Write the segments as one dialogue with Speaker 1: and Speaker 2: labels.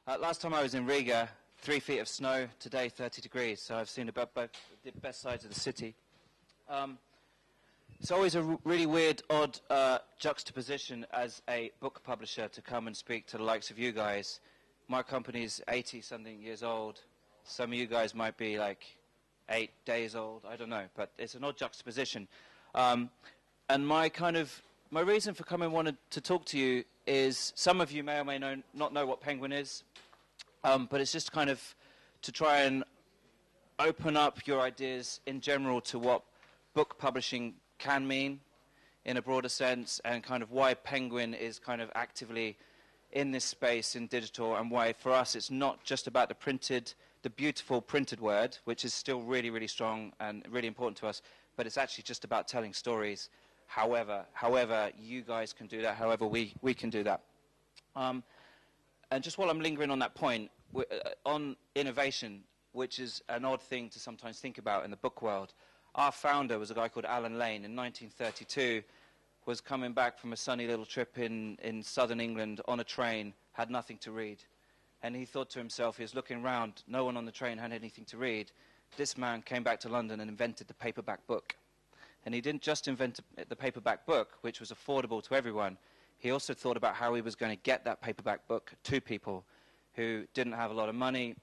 Speaker 1: Last time I was in Riga, 3 feet of snow, today 30 degrees, so I've seen about both the best sides of the city. It's always a really weird, odd juxtaposition as a book publisher to come and speak to the likes of you guys. My company's 80-something years old. Some of you guys might be like 8 days old, I don't know, but it's an odd juxtaposition. And my reason for coming wanted to talk to you is, some of you may or may not know what Penguin is, but it's just kind of to try and open up your ideas in general to what book publishing can mean in a broader sense, and kind of why Penguin is kind of actively in this space in digital, and why for us it's not just about the beautiful printed word, which is still really, really strong and really important to us, but it's actually just about telling stories. However you guys can do that, however we can do that. And just while I'm lingering on that point, on innovation, which is an odd thing to sometimes think about in the book world, our founder was a guy called Alan Lane in 1932, was coming back from a sunny little trip in southern England on a train, had nothing to read. And he thought to himself, he was looking around, no one on the train had anything to read. This man came back to London and invented the paperback book. And he didn't just invent the paperback book, which was affordable to everyone. He also thought about how he was going to get that paperback book to people who didn't have a lot of money,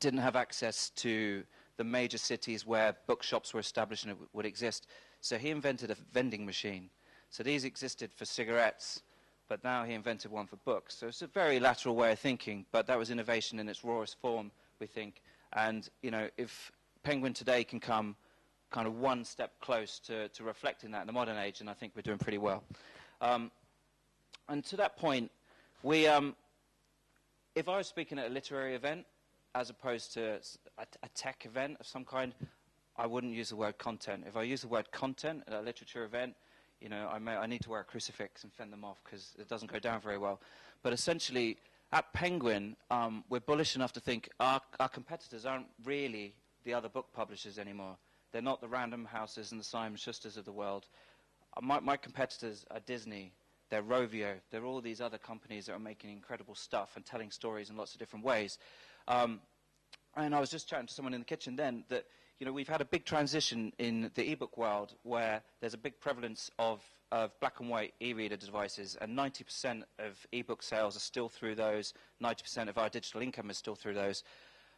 Speaker 1: didn't have access to the major cities where bookshops were established and would exist. So he invented a vending machine. So these existed for cigarettes, but now he invented one for books. So it's a very lateral way of thinking, but that was innovation in its rawest form, we think. And, you know, if Penguin today can come kind of one step close to reflecting that in the modern age, and I think we're doing pretty well. And to that point, if I was speaking at a literary event, as opposed to a tech event of some kind, I wouldn't use the word content. If I use the word content at a literature event, you know, I need to wear a crucifix and fend them off because it doesn't go down very well. But essentially, at Penguin, we're bullish enough to think our competitors aren't really the other book publishers anymore. They're not the Random Houses and the Simon Schusters of the world. My competitors are Disney, they're Rovio, they're all these other companies that are making incredible stuff and telling stories in lots of different ways. And I was just chatting to someone in the kitchen then that, you know, we've had a big transition in the ebook world where there's a big prevalence of black and white e-reader devices, and 90% of ebook sales are still through those, 90% of our digital income is still through those.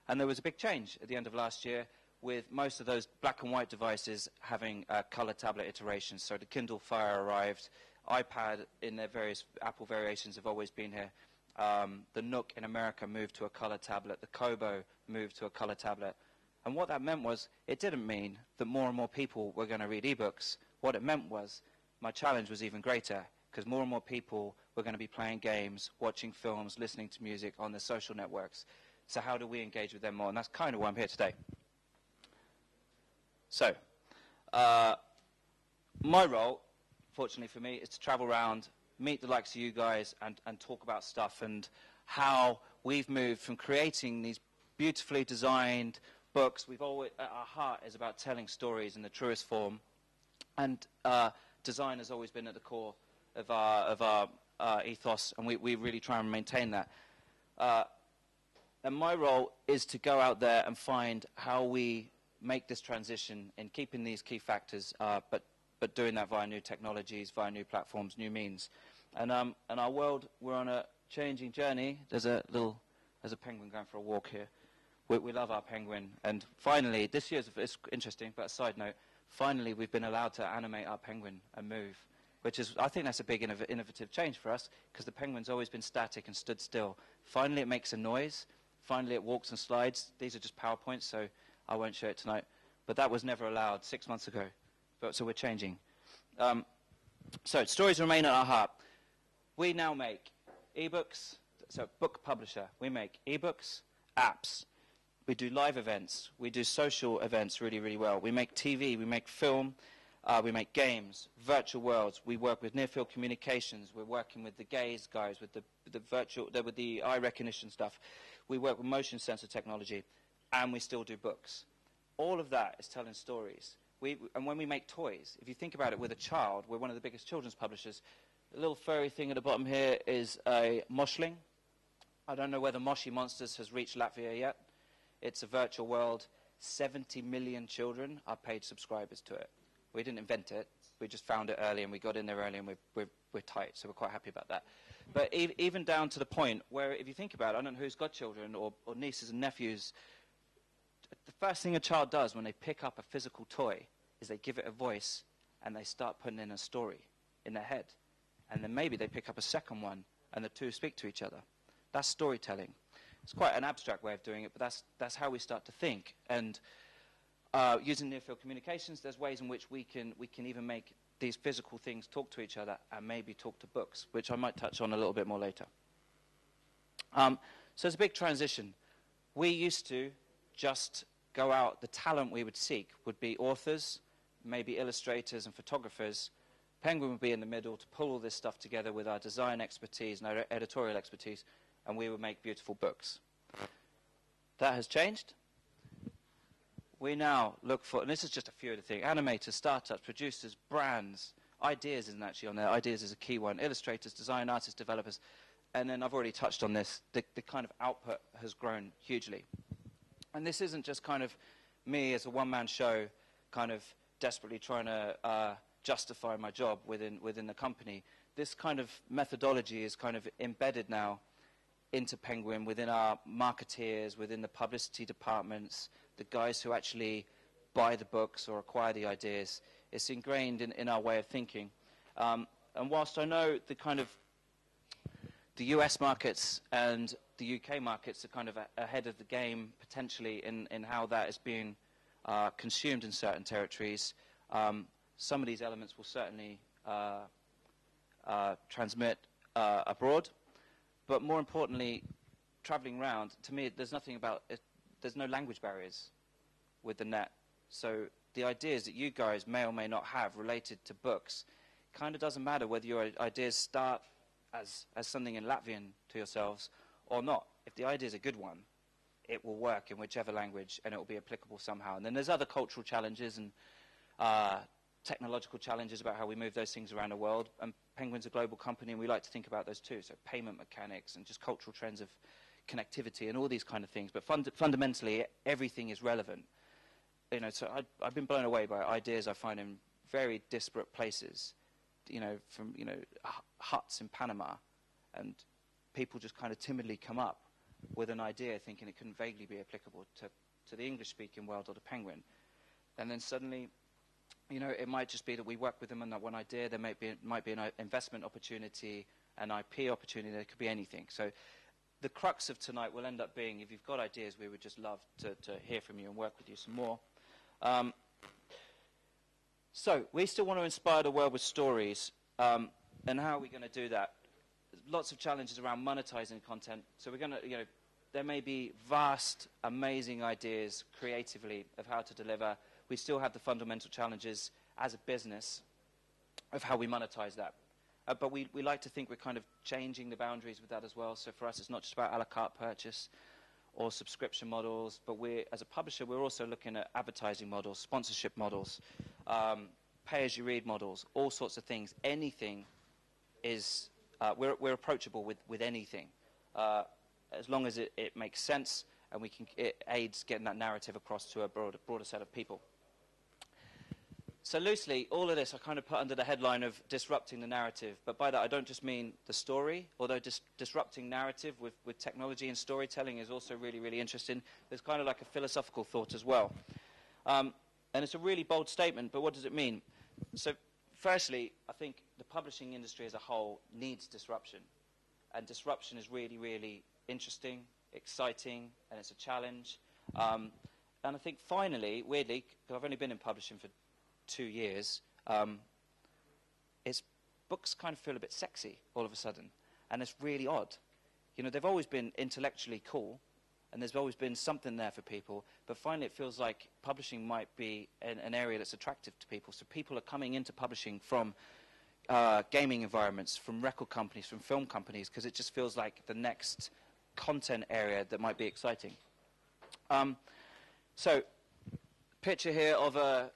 Speaker 1: And there was a big change at the end of last year, with most of those black and white devices having color tablet iterations. So the Kindle Fire arrived, iPad in their various Apple variations have always been here. The Nook in America moved to a color tablet, the Kobo moved to a color tablet. And what that meant was, it didn't mean that more and more people were going to read ebooks. What it meant was, my challenge was even greater, because more and more people were going to be playing games, watching films, listening to music on their social networks. So how do we engage with them more? And that's kind of why I'm here today. So, my role, fortunately for me, is to travel around, meet the likes of you guys, and talk about stuff and how we've moved from creating these beautifully designed books. We've always, at our heart, is about telling stories in the truest form, and design has always been at the core of our ethos, and we really try and maintain that. And my role is to go out there and find how we make this transition in keeping these key factors, but doing that via new technologies, via new platforms, new means. And our world, we're on a changing journey. There's a penguin going for a walk here. We love our penguin. And finally, this year's, it's interesting, but a side note, finally we've been allowed to animate our penguin and move, which is, I think that's a big innovative change for us, because the penguin's always been static and stood still. Finally it makes a noise. Finally it walks and slides. These are just PowerPoints, so I won't show it tonight. But that was never allowed 6 months ago. So we're changing. So stories remain at our heart. We now make ebooks, so book publisher. We make ebooks, apps. We do live events. We do social events really, really well. We make TV. We make film. We make games, virtual worlds. We work with near-field communications. We're working with the gaze guys, with with the eye recognition stuff. We work with motion sensor technology, and we still do books. All of that is telling stories. And when we make toys, if you think about it with a child, we're one of the biggest children's publishers. The little furry thing at the bottom here is a moshling. I don't know whether Moshi Monsters has reached Latvia yet. It's a virtual world. 70 million children are paid subscribers to it. We didn't invent it. We just found it early, and we got in there early, and we're tight, so we're quite happy about that. But even down to the point where, if you think about it, I don't know who's got children or nieces and nephews, the first thing a child does when they pick up a physical toy is they give it a voice, and they start putting in a story in their head. And then maybe they pick up a second one, and the two speak to each other. That's storytelling. It's quite an abstract way of doing it, but that's how we start to think. And using near-field communications, there's ways in which we can even make these physical things talk to each other and maybe talk to books, which I might touch on a little bit more later. So it's a big transition. We used to just go out. The talent we would seek would be authors, maybe illustrators and photographers. Penguin would be in the middle to pull all this stuff together with our design expertise and our editorial expertise, and we would make beautiful books. That has changed. We now look for, and this is just a few of the things, animators, startups, producers, brands. Ideas isn't actually on there. Ideas is a key one. Illustrators, design artists, developers. And then I've already touched on this. The kind of output has grown hugely. And this isn't just kind of me as a one-man show kind of desperately trying to justify my job within the company. This kind of methodology is kind of embedded now into Penguin, within our marketeers, within the publicity departments, the guys who actually buy the books or acquire the ideas. It's ingrained in our way of thinking. And whilst I know the US markets and the UK markets are kind of ahead of the game potentially in how that is being consumed in certain territories, some of these elements will certainly transmit abroad. But more importantly, traveling around, to me, there's nothing about it, there's no language barriers with the net. So the ideas that you guys may or may not have related to books kind of doesn't matter whether your ideas start as something in Latvian to yourselves or not. If the idea is a good one, it will work in whichever language and it will be applicable somehow. And then there's other cultural challenges and technological challenges about how we move those things around the world. And Penguin's a global company, and we like to think about those too. So payment mechanics and just cultural trends of connectivity and all these kind of things. But fundamentally, everything is relevant. You know, so I've been blown away by ideas I find in very disparate places. You know, from huts in Panama, and people just kind of timidly come up with an idea, thinking it couldn't vaguely be applicable to the English-speaking world or the Penguin, and then suddenly, it might just be that we work with them on that one idea. There might be an investment opportunity, an IP opportunity. There could be anything. So the crux of tonight will end up being, if you've got ideas, we would just love to hear from you and work with you some more. So we still want to inspire the world with stories. And how are we going to do that? There's lots of challenges around monetizing content. So we're going to, there may be vast, amazing ideas creatively of how to deliver. We still have the fundamental challenges as a business of how we monetize that. But we like to think we're kind of changing the boundaries with that as well. So for us, it's not just about a la carte purchase or subscription models, but as a publisher, we're also looking at advertising models, sponsorship models, pay-as-you-read models, all sorts of things. Anything is, we're approachable with anything, as long as it makes sense and it aids getting that narrative across to a broader set of people. So loosely, all of this I kind of put under the headline of disrupting the narrative. But by that, I don't just mean the story, although disrupting narrative with technology and storytelling is also really, really interesting. There's kind of like a philosophical thought as well. And it's a really bold statement, but what does it mean? So firstly, I think the publishing industry as a whole needs disruption. And disruption is really, really interesting, exciting, and it's a challenge. And I think finally, weirdly, because I've only been in publishing for 2 years, books kind of feel a bit sexy all of a sudden, and it's really odd. They've always been intellectually cool, and there's always been something there for people, but finally it feels like publishing might be an area that's attractive to people. So people are coming into publishing from gaming environments, from record companies, from film companies, because it just feels like the next content area that might be exciting. So picture here of a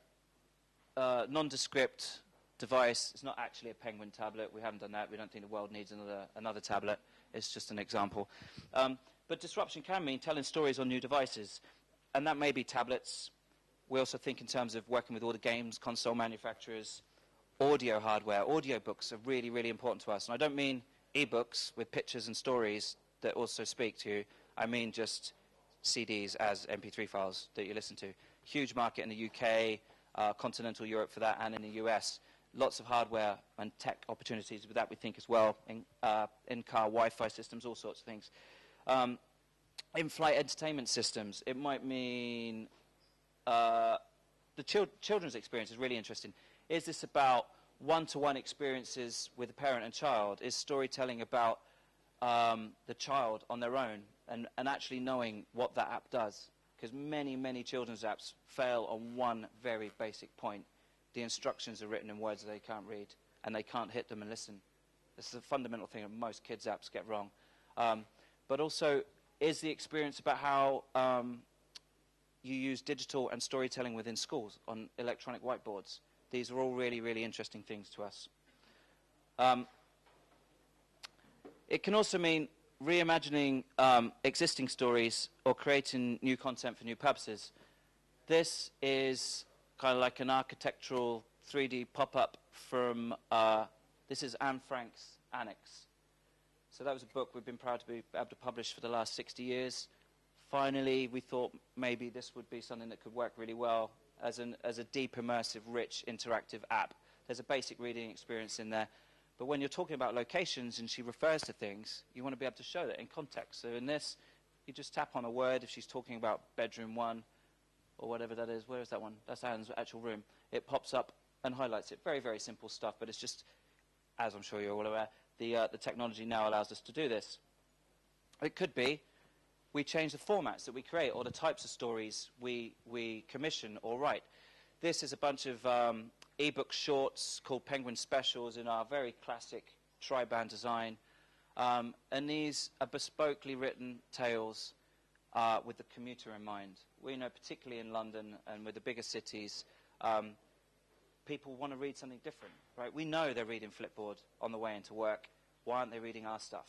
Speaker 1: nondescript device. It's not actually a Penguin tablet. We haven't done that. We don't think the world needs another tablet. It's just an example. But disruption can mean telling stories on new devices. And that may be tablets. We also think in terms of working with all the games, console manufacturers, audio hardware. Audiobooks are really, really important to us. And I don't mean e-books with pictures and stories that also speak to you. I mean just CDs as MP3 files that you listen to. Huge market in the UK, continental Europe for that, and in the US. Lots of hardware and tech opportunities with that, we think, as well. In-car Wi-Fi systems, all sorts of things. In-flight entertainment systems. It might mean the children's experience is really interesting. Is this about one-to-one experiences with a parent and child? Is storytelling about the child on their own and actually knowing what that app does? Because many, many children's apps fail on one very basic point. The instructions are written in words that they can't read, and they can't hit them and listen. This is a fundamental thing that most kids' apps get wrong. But also, is the experience about how you use digital and storytelling within schools on electronic whiteboards? These are all really, really interesting things to us. It can also mean reimagining existing stories or creating new content for new purposes. This is kind of like an architectural 3D pop-up from, this is Anne Frank's Annex. So that was a book we've been proud to be able to publish for the last 60 years. Finally, we thought maybe this would be something that could work really well as a deep, immersive, rich, interactive app. There's a basic reading experience in there. But when you're talking about locations and she refers to things, you want to be able to show that in context. So in this, you just tap on a word. If she's talking about bedroom 1 or whatever that is, where is that one? That's Anne's actual room. It pops up and highlights it. Very, very simple stuff, but it's just, as I'm sure you're all aware, the technology now allows us to do this. It could be we change the formats that we create or the types of stories we commission or write. This is a bunch of ebook shorts called Penguin Specials in our very classic tri-band design. And these are bespokely written tales with the commuter in mind. We know, particularly in London and with the bigger cities, people want to read something different, right? We know they're reading Flipboard on the way into work. Why aren't they reading our stuff?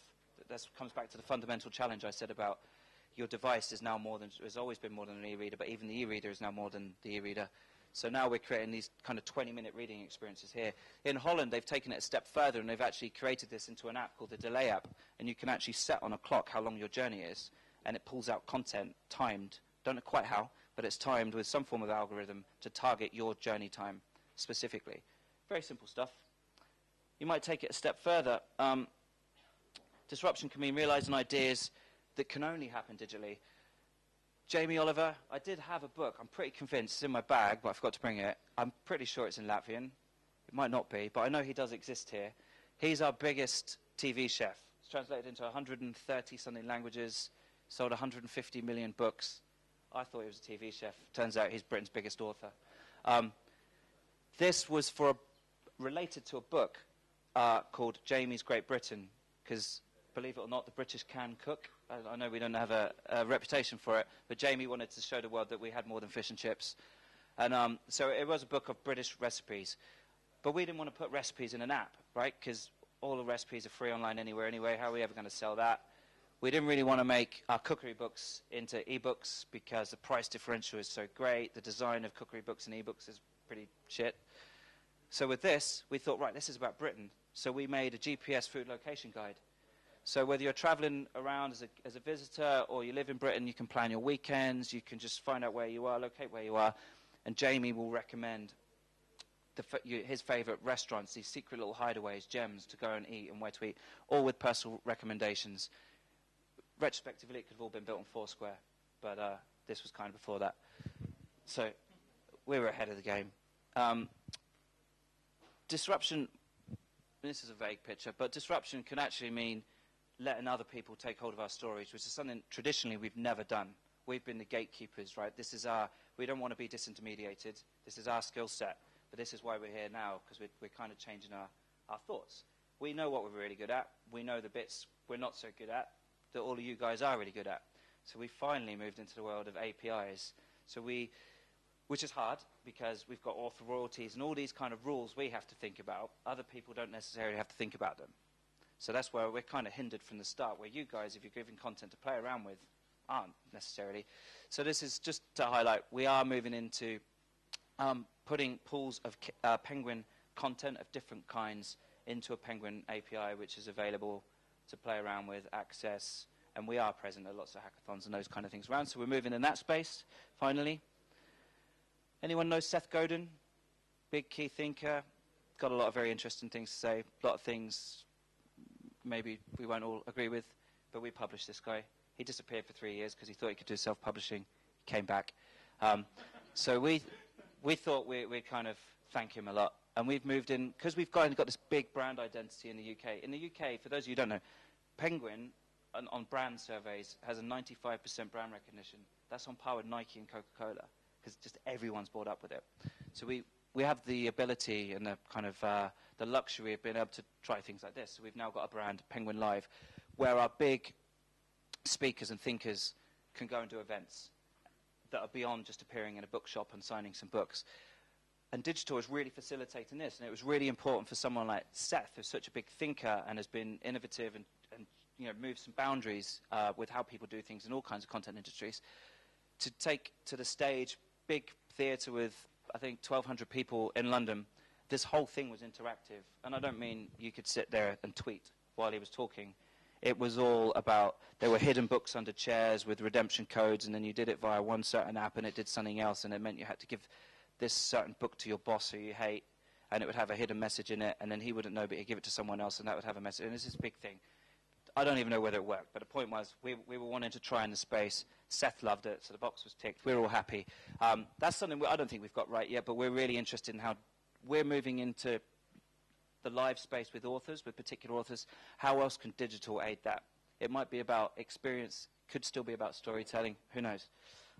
Speaker 1: That comes back to the fundamental challenge I said about your device is now more than, has always been more than an e-reader, but even the e-reader is now more than the e-reader. So now we're creating these kind of 20-minute reading experiences here. In Holland, they've taken it a step further, and they've actually created this into an app called the Delay app, and you can actually set on a clock how long your journey is, and it pulls out content timed. Don't know quite how, but it's timed with some form of algorithm to target your journey time specifically. Very simple stuff. You might take it a step further. Disruption can mean realizing ideas that can only happen digitally. Jamie Oliver, I did have a book. I'm pretty convinced it's in my bag, but I forgot to bring it. I'm pretty sure it's in Latvian. It might not be, but I know he does exist here. He's our biggest TV chef. It's translated into 130-something languages, sold 150 million books. I thought he was a TV chef. Turns out he's Britain's biggest author. This was related to a book called Jamie's Great Britain, because, believe it or not, the British can cook. I know we don't have a reputation for it, but Jamie wanted to show the world that we had more than fish and chips. And so it was a book of British recipes. But we didn't want to put recipes in an app, right? Because all the recipes are free online anyway. How are we ever going to sell that? We didn't really want to make our cookery books into ebooks because the price differential is so great. The design of cookery books and ebooks is pretty shit. So with this, we thought, right, this is about Britain. So we made a GPS food location guide. So whether you're traveling around as a visitor or you live in Britain, you can plan your weekends, you can just find out where you are, locate where you are, and Jamie will recommend his favorite restaurants, these secret little hideaways, gems to go and eat and where to eat, all with personal recommendations. Retrospectively, it could have all been built on Foursquare, but this was kind of before that. So we were ahead of the game. Disruption, this is a vague picture, but disruption can actually mean letting other people take hold of our stories, which is something traditionally we've never done. We've been the gatekeepers, right? This is we don't want to be disintermediated. This is our skill set, but this is why we're here now, because we're kind of changing our thoughts. We know what we're really good at. We know the bits we're not so good at, that all of you guys are really good at. So we finally moved into the world of APIs. So which is hard, because we've got author royalties and all these kind of rules we have to think about. Other people don't necessarily have to think about them. So that's where we're kind of hindered from the start, where you guys, if you're giving content to play around with, aren't necessarily. So this is just to highlight, we are moving into putting pools of Penguin content of different kinds into a Penguin API, which is available to play around with, access, and we are present at lots of hackathons and those kind of things around. So we're moving in that space, finally. Anyone know Seth Godin? Big key thinker. Got a lot of very interesting things to say. A lot of things maybe we won't all agree with, but we published this guy. He disappeared for 3 years because he thought he could do self-publishing. He came back. So we thought we'd kind of thank him a lot. And we've moved in, because we've got this big brand identity in the UK. In the UK, for those of you who don't know, Penguin, on brand surveys, has a 95% brand recognition. That's on par with Nike and Coca-Cola, because just everyone's brought up with it. So we have the ability and the kind of the luxury of being able to try things like this. So we've now got a brand, Penguin Live, where our big speakers and thinkers can go and do events that are beyond just appearing in a bookshop and signing some books. And digital is really facilitating this, and it was really important for someone like Seth, who's such a big thinker and has been innovative and you know, moved some boundaries with how people do things in all kinds of content industries, to take to the stage, big theatre with, I think, 1,200 people in London. This whole thing was interactive, and I don't mean you could sit there and tweet while he was talking. It was all about, there were hidden books under chairs with redemption codes, and then you did it via one certain app, and it did something else, and it meant you had to give this certain book to your boss who you hate, and it would have a hidden message in it, and then he wouldn't know, but he'd give it to someone else, and that would have a message. And this is a big thing. I don't even know whether it worked, but the point was we were wanting to try in the space. Seth loved it, so the box was ticked. We were all happy. That's something I don't think we've got right yet, but we're really interested in how we're moving into the live space with authors, with particular authors. How else can digital aid that? It might be about experience, could still be about storytelling, who knows.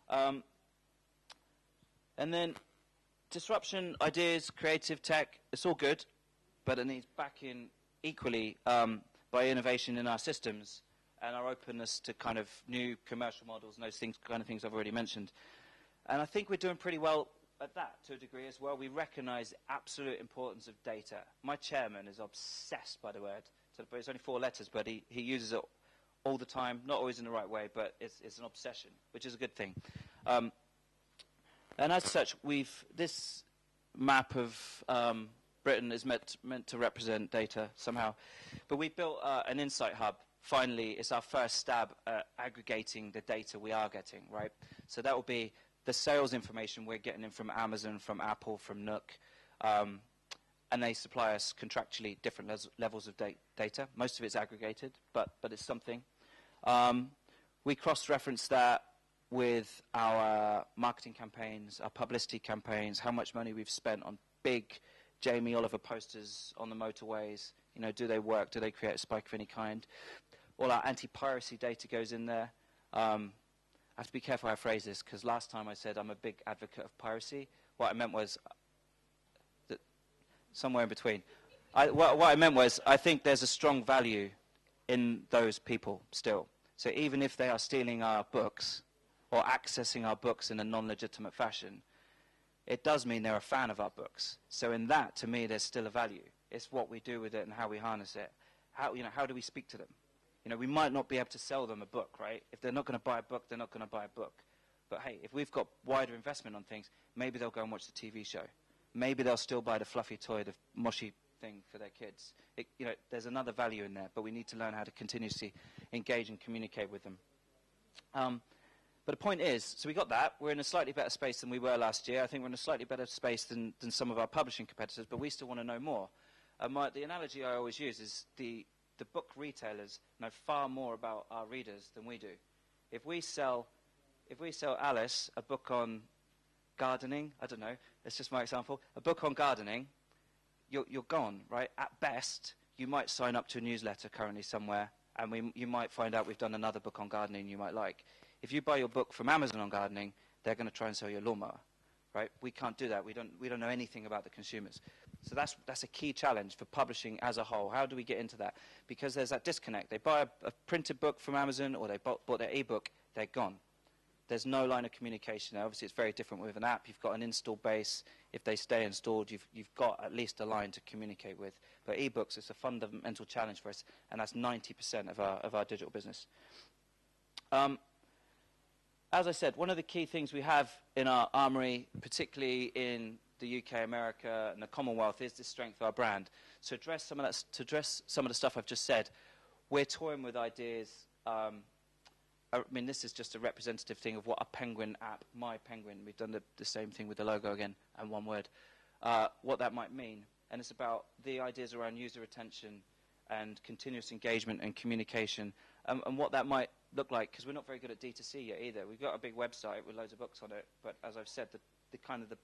Speaker 1: And then disruption, ideas, creative tech, it's all good, but it needs backing equally by innovation in our systems and our openness to kind of new commercial models and those things, kind of things I've already mentioned. And I think we're doing pretty well at that to a degree as well. We recognize the absolute importance of data. My chairman is obsessed by the word. It's only 4 letters, but he uses it all the time, not always in the right way, but it's an obsession, which is a good thing. And as such, this map of Britain is meant to represent data somehow. But we built an insight hub. Finally, it's our first stab at aggregating the data we are getting, right? So that will be the sales information we're getting in from Amazon, from Apple, from Nook. And they supply us contractually different levels of data. Most of it's aggregated, but it's something. We cross-reference that with our marketing campaigns, our publicity campaigns, how much money we've spent on big Jamie Oliver posters on the motorways. You know, do they work? Do they create a spike of any kind? All our anti-piracy data goes in there. I have to be careful how I phrase this, because last time I said I'm a big advocate of piracy. What I meant was that somewhere in between. What I meant was I think there's a strong value in those people still. So even if they are stealing our books or accessing our books in a non-legitimate fashion, it does mean they're a fan of our books. So in that, to me, there's still a value. It's what we do with it and how we harness it. How do we speak to them? You know, we might not be able to sell them a book, right? If they're not going to buy a book, they're not going to buy a book. But hey, if we've got wider investment on things, maybe they'll go and watch the TV show. Maybe they'll still buy the fluffy toy, the mushy thing for their kids. You know, there's another value in there, but we need to learn how to continuously engage and communicate with them. But the point is, so we got that. We're in a slightly better space than we were last year. I think we're in a slightly better space than some of our publishing competitors, but we still want to know more. The analogy I always use is the book retailers know far more about our readers than we do. If we sell Alice a book on gardening, I don't know, it's just my example, a book on gardening, you're gone, right? At best, you might sign up to a newsletter currently somewhere, and you might find out we've done another book on gardening you might like. If you buy your book from Amazon on gardening, they're going to try and sell you a lawnmower, right? We can't do that. We don't know anything about the consumers. So that's a key challenge for publishing as a whole. How do we get into that? Because there's that disconnect. They buy a printed book from Amazon, or they bought their ebook, they're gone. There's no line of communication. Now, obviously, it's very different with an app. You've got an install base. if they stay installed, you've got at least a line to communicate with. But ebooks, it's a fundamental challenge for us, and that's 90% of our digital business. As I said, one of the key things we have in our armory, particularly in the UK, America, and the Commonwealth, is the strength of our brand. So to address some of the stuff I've just said, we're toying with ideas. I mean, this is just a representative thing of what a Penguin app, My Penguin, we've done the same thing with the logo again, and one word, what that might mean. And it's about the ideas around user retention and continuous engagement and communication, and what that might look like, because we're not very good at D2C yet either. We've got a big website with loads of books on it, but as I've said, the kind of the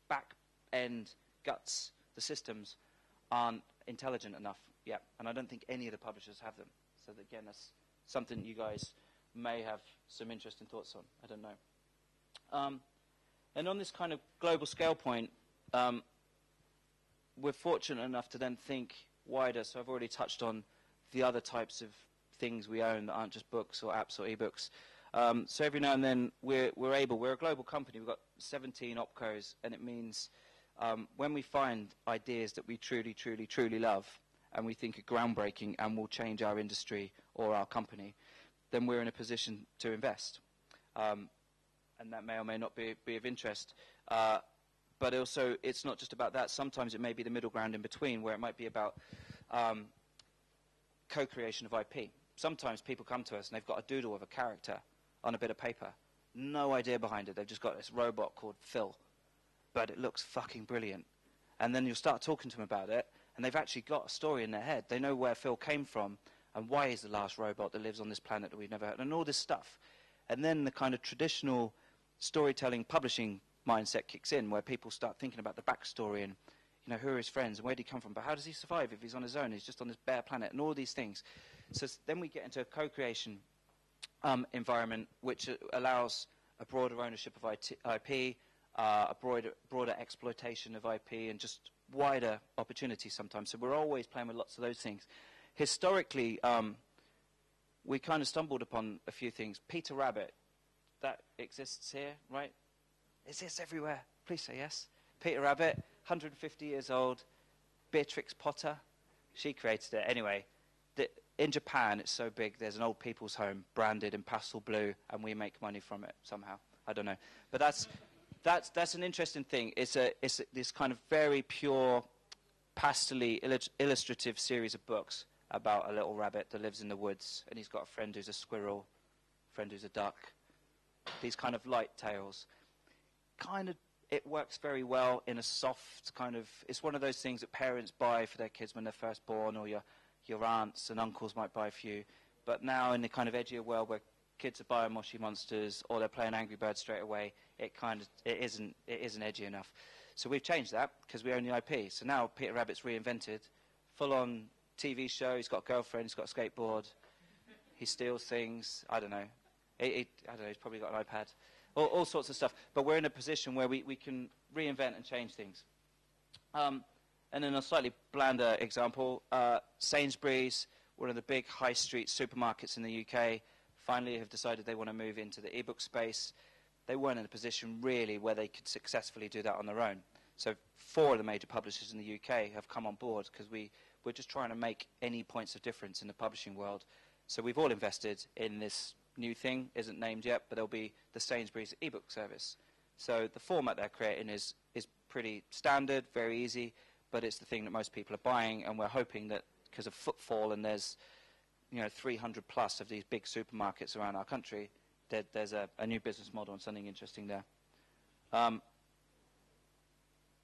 Speaker 1: back end guts, the systems, aren't intelligent enough yet, and I don't think any of the publishers have them. So again, that's something you guys may have some interesting thoughts on. I don't know. And on this kind of global scale point, we're fortunate enough to then think wider. So I've already touched on the other types of things we own that aren't just books or apps or ebooks. So every now and then we're a global company. We've got 17 opcos, and it means when we find ideas that we truly, truly, truly love and we think are groundbreaking and will change our industry or our company, then we're in a position to invest. And that may or may not be of interest. But also, it's not just about that. Sometimes it may be the middle ground in between, where it might be about co-creation of IP. Sometimes people come to us and they've got a doodle of a character on a bit of paper. No idea behind it. They've just got this robot called Phil. But it looks fucking brilliant. And then you'll start talking to them about it, and they've actually got a story in their head. They know where Phil came from and why he's the last robot that lives on this planet that we've never heard, and all this stuff. And then the kind of traditional storytelling publishing mindset kicks in, where people start thinking about the backstory and, you know, who are his friends and where did he come from, but how does he survive if he's on his own, he's just on this bare planet, and all these things. So then we get into a co-creation environment which allows a broader ownership of IP, a broader exploitation of IP, and just wider opportunities sometimes. So we're always playing with lots of those things. Historically, we kind of stumbled upon a few things. Peter Rabbit, that exists here, right? Exists everywhere. Please say yes. Peter Rabbit, 150 years old. Beatrix Potter, she created it. Anyway, in Japan, it's so big, there's an old people's home branded in pastel blue, and we make money from it somehow. I don't know. But that's an interesting thing. It's this kind of very pure, pastel-y, illustrative series of books about a little rabbit that lives in the woods, and he's got a friend who's a squirrel, a friend who's a duck. These kind of light tales. Kind of, it works very well in a soft kind of, it's one of those things that parents buy for their kids when they're first born, or your aunts and uncles might buy for you. But now in the kind of edgier world where kids are buying Moshi Monsters or they're playing Angry Birds straight away, it isn't edgy enough. So we've changed that because we own the IP. So now Peter Rabbit's reinvented, full-on TV show. He's got a girlfriend. He's got a skateboard. He steals things. I don't know. I don't know. He's probably got an iPad. All sorts of stuff. But we're in a position where we can reinvent and change things. And then a slightly blander example, Sainsbury's, one of the big high street supermarkets in the UK, finally have decided they want to move into the ebook space. They weren't in a position really where they could successfully do that on their own. So 4 of the major publishers in the UK have come on board because we're just trying to make any points of difference in the publishing world. So we've all invested in this new thing, isn't named yet, but there'll be the Sainsbury's ebook service. So the format they're creating is pretty standard, very easy, but it's the thing that most people are buying, and we're hoping that because of footfall, and there's 300 plus of these big supermarkets around our country, there's a new business model and something interesting there.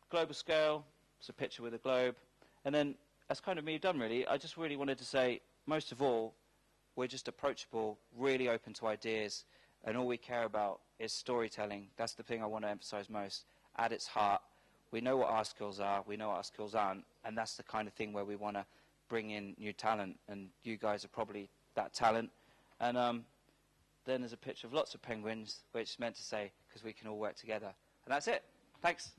Speaker 1: Global scale, it's a picture with a globe. And then that's kind of me done, really. I just really wanted to say, most of all, we're just approachable, really open to ideas, and all we care about is storytelling. That's the thing I want to emphasize most. At its heart, we know what our skills are, we know what our skills aren't, and that's the kind of thing where we want to bring in new talent, and you guys are probably that talent. And then there's a picture of lots of penguins, which is meant to say, because we can all work together. And that's it. Thanks.